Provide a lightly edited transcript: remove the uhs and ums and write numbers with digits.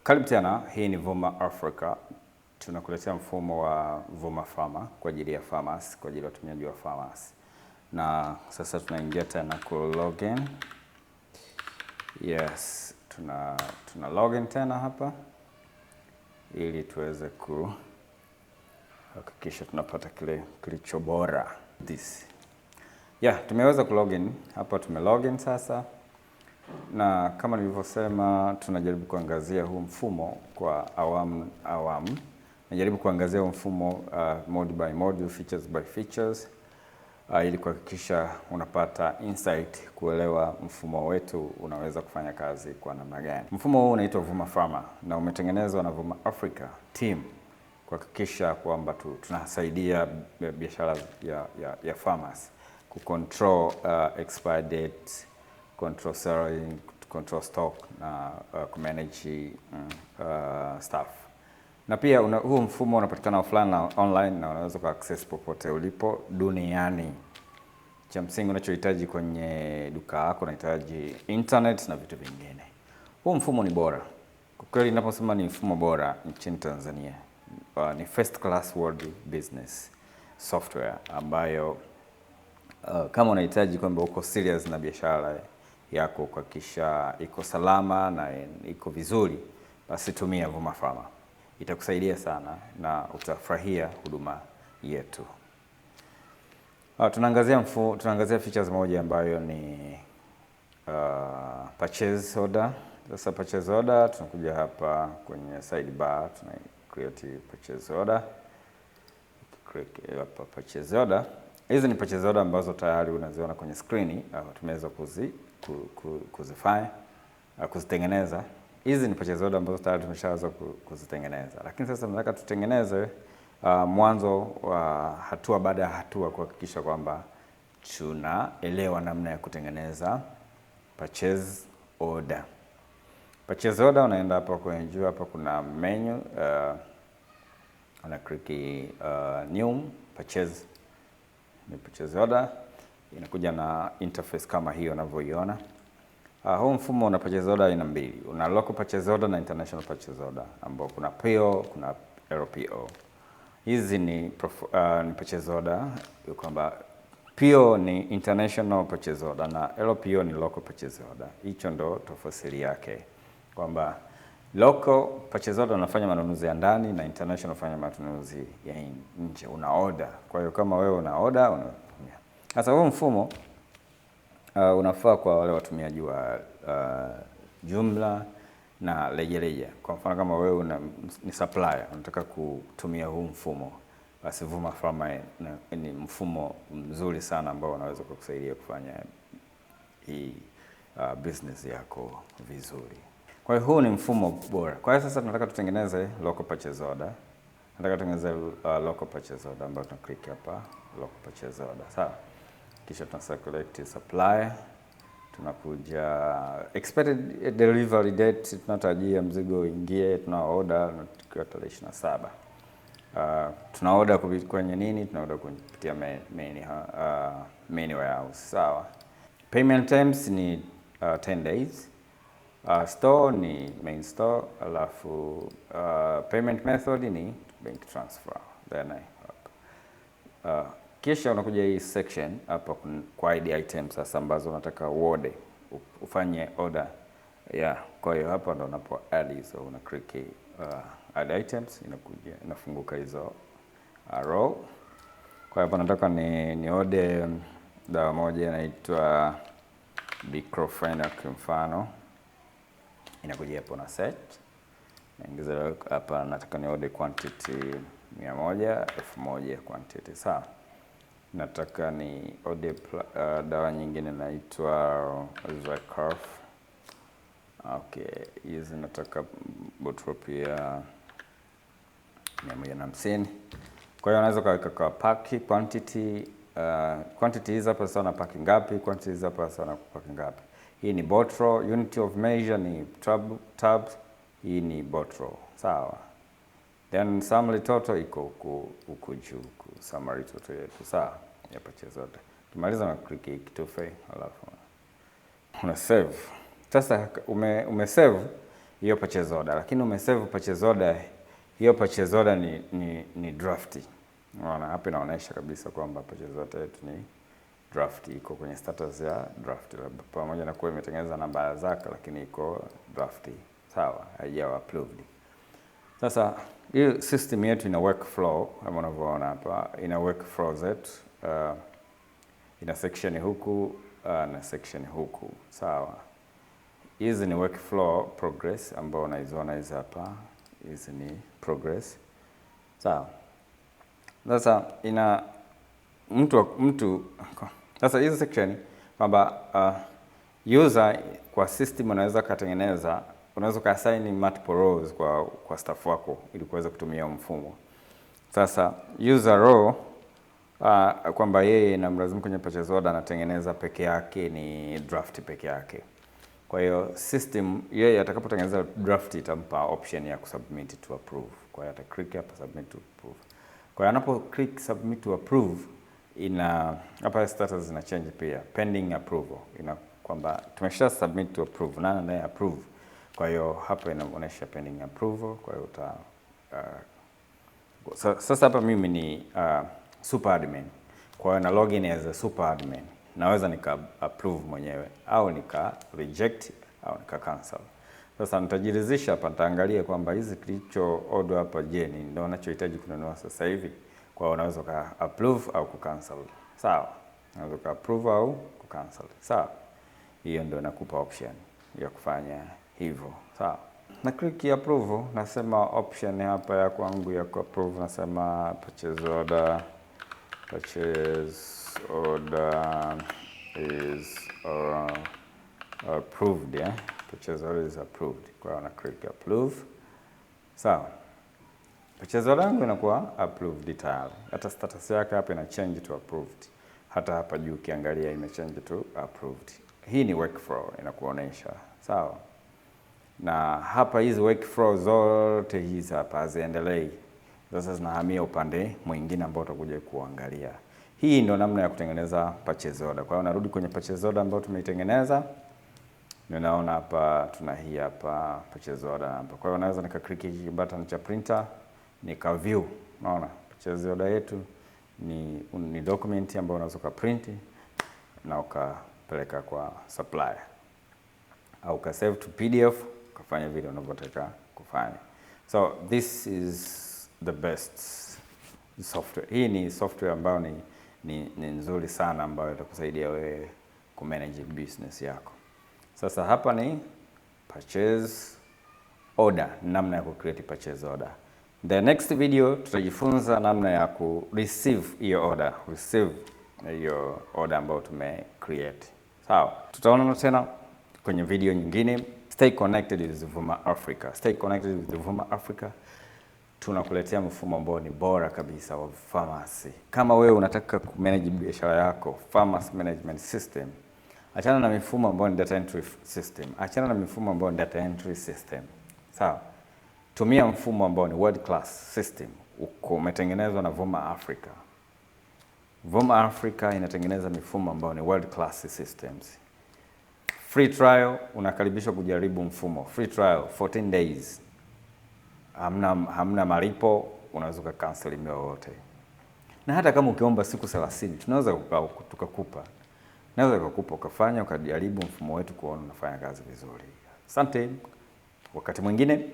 Karibu tena, hii ni Vuma Africa. Tunakuletea mfumo wa Vuma Pharma kwa ajili ya pharmacy, kwa ajili ya watumiaji wa pharmacy. Na sasa tunaingia tena ku login. Yes, tuna login tena hapa ili tuweze kuhakikisha tunapata kile kilicho bora. Tumeweza ku login hapa, login sasa. Na kama nilivyosema, tunajaribu kuangazia huu mfumo kwa awamu. Najaribu kuangazia huu mfumo mode by mode, features by features, ili kuhakikisha unapata insight kuelewa mfumo wetu unaweza kufanya kazi kwa namna gani. Mfumo huu unaitwa Vuma Pharma na umetengenezwa na Vuma Africa team kuhakikisha kwamba tunasaidia biashara ya pharmacy kucontrol expire date, control selling, control stock na kumanage staff. Na pia huu mfumo unapatikana offline na online na unaweza ku access popote ulipo duniani. Cha msingi unachohitaji kwenye duka lako, unahitaji internet na vitu vingine. Huu mfumo ni bora. Kwa kweli ninaposema ni mfumo bora nchini Tanzania, ni first class world business software ambayo kama unahitaji kwamba uko serious na biashara yako kuhakikisha iko salama na iko vizuri, basi tumia Vuma Pharma. Itakusaidia sana na utafurahia huduma yetu. Tunaangazia features moja ambayo ni purchase order. Sasa purchase order, tunakuja hapa kwenye sidebar, tuna create purchase order. Click hapa purchase order. Hizi ni purchase order ambazo tayari unaziona kwenye screen, tumeweza kuzitengeneza. Hizi ni purchase order ambazo tayari tumeshaanza kuzitengeneza. Lakini sasa tunataka tutengeneze mwanzo wa hatua baada ya hatua kuhakikisha kwamba tunaelewa namna ya kutengeneza purchase order. Purchase order, unaenda hapa kwenye juu, hapa kuna menu, una click new purchase. Ni purchase order, inakuja na interface kama hiyo unavyoiona. Huu mfumo una purchase order aina mbili. Una local purchase order na international purchase order, ambao kuna PO, kuna LPO. Hizi ni purchase order, kwamba PO ni international purchase order na LPO ni local purchase order. Hicho ndo tofauti yake, kwamba local purchase order unafanya manunuzi ya ndani na international unafanya manunuzi ya nje, una order. Kwa hiyo kama wewe una order unatumia. Sasa huu mfumo unafaa kwa wale watumiaji wa jumla na rejareja. Kwa mfano kama wewe ni supplier, unataka kutumia huu mfumo, basi Vuma Pharma ni mfumo mzuri sana ambao unaweza kukusaidia kufanya hii business yako vizuri. Kwa hiyo huu ni mfumo bora. Kwa hiyo sasa tunataka tutengeneze local purchase order. Nataka tutengeneze local purchase order ambayo tuna click hapa local purchase order. Sawa. Kisha tuna select supplier. Tunakuja expected delivery date, tunatarajia mzigo uingie, tuna order tukiwa tarehe 27. Tuna order kwenye nini? Tuna order kupitia main warehouse. Sawa. Payment terms ni 10 days. Store ni main store, alafu payment method ni bank transfer. Then kisha unakuja hii section hapa kwa ID items sasa ambazo unataka ufanye order. Kwa hiyo hapa ndo unapo add hizo, una click add items, inafunguka hizo row. Kwa hiyo hapa nataka ni order dawa moja inaitwa Diclofenac kwa mfano. Inakuja hapo na set. Naingiza hapa nataka ni order quantity 100, 1000 quantity. Sawa. Nataka ni order dawa nyingine inaitwa Zycarf. Okay, hizi nataka bottle pia 150. Kwa hiyo unaweza kaweka kwa pack quantity. Quantity hizi hapa sana pack ngapi, quantity hizi hapa sana pack ngapi. Hii ni bottle, unit of measure ni tab, hii ni bottle. Sawa. Then summary total iko huku juu, summary total yetu. Sawa, ya purchase order. Kimaliza na click kitufe, alafu una save. Sasa umesave, hiyo purchase order, lakini umesave purchase order, hiyo purchase order ni draft. Unaona hapa inaonyesha kabisa kwamba purchase order yetu ni draft, iko kwenye status ya draft, pamoja na kuwa imetengeneza namba zake, lakini iko draft. Sawa, haijawa approved. Sasa hii system yetu ina workflow kama unavyoona hapa, ina workflow zetu, ina section huku na section huku. Sawa, hizi ni workflow progress ambao unaiziona hizi hapa, hizi ni progress. Sawa, sasa ina mtu sasa hizi section kwamba user kwa system unaweza kutengeneza, unaweza kuassign multiple rows kwa staff wako ili kuweza kutumia mfumo. Sasa user row kwamba yeye inamlazimu kwenye purchase order anatengeneza peke yake ni draft peke yake. Kwa hiyo system yeye atakapotengeneza draft itampa option ya kusubmit to approve. Kwa hiyo ataclick hapa submit to approve. Kwa hiyo anapo click submit to approve, ina hapa status zina change pia, pending approval, ina kwamba tumesha submit to approve, nani anaye approve. Kwa hiyo hapa inaonyesha pending approval. Kwa hiyo sasa hapa mimi ni super admin, kwa hiyo na login as a super admin, naweza nika approve mwenyewe au nika reject au nika cancel. Sasa nitajiridhisha hapa, nitaangalia kwamba hizi kilicho order hapa, je, ni ndio ninachohitaji kununua sasa hivi. Kwa hiyo unaweza ka approve au ku cancel. Sawa, unaweza ka approve au ku cancel. Sawa, hiyo ndio inakupa option ya kufanya hivyo. Sawa, na click approve, nasema option hapa ya kwangu ya ku approve, nasema purchase order is approved, yeah? Purchase order is approved. Kwa hiyo na click approve. Sawa, purchase order yangu inakuwa approved tayari. Hata status yake hapa ina change to approved. Hata hapa juu ukiangalia ime change to approved. Hii ni workflow inakuonesha. Sawa, na hapa hizi workflow zote hizi hapa haziendelei, sasa zinahamia upande mwingine ambao utakuja kuangalia. Hii ndio namna ya kutengeneza purchase order. Kwa hiyo narudi kwenye purchase order ambayo tumeitengeneza. Ninaona hapa tuna hii hapa purchase order hapa. Kwa hiyo naweza nika click hii button cha printer, nika view. Unaona purchase order yetu ni document ambayo unaweza ka print na ukapeleka kwa supplier, au ka save to PDF ukafanya vile unavyotaka kufanya. So this is the best software. Hii ni software ambayo ni nzuri sana, ambayo itakusaidia wewe ku manage business yako. Sasa hapa ni purchase order, namna ya ku create purchase order. The next video tutajifunza namna ya ku receive hiyo order, hiyo order ambayo tume create. Sawa, tutaonana tena kwenye video nyingine. Stay connected with Vuma Africa. Stay connected with Vuma Africa. Tunakuletea mfumo ambao ni bora kabisa wa pharmacy. Kama wewe unataka ku manage biashara yako, pharmacy management system, achana na mifumo ambayo ni data entry system. Achana na mifumo ambayo ni data entry system. Sawa? Tumia mfumo ambao ni world class system. Umetengenezwa na Vuma Africa. Vuma Africa inatengeneza mifumo ambayo ni world class systems. Free trial, unakaribishwa kujaribu mfumo. Free trial 14 days. Hamna malipo, unaweza kucancel email yote. Na hata kama ukiomba siku 30, tunaweza tukakupa. Naweza kukupa ukafanya ukajaribu mfumo wetu kuona unafanya kazi vizuri. Asante. Wakati mwingine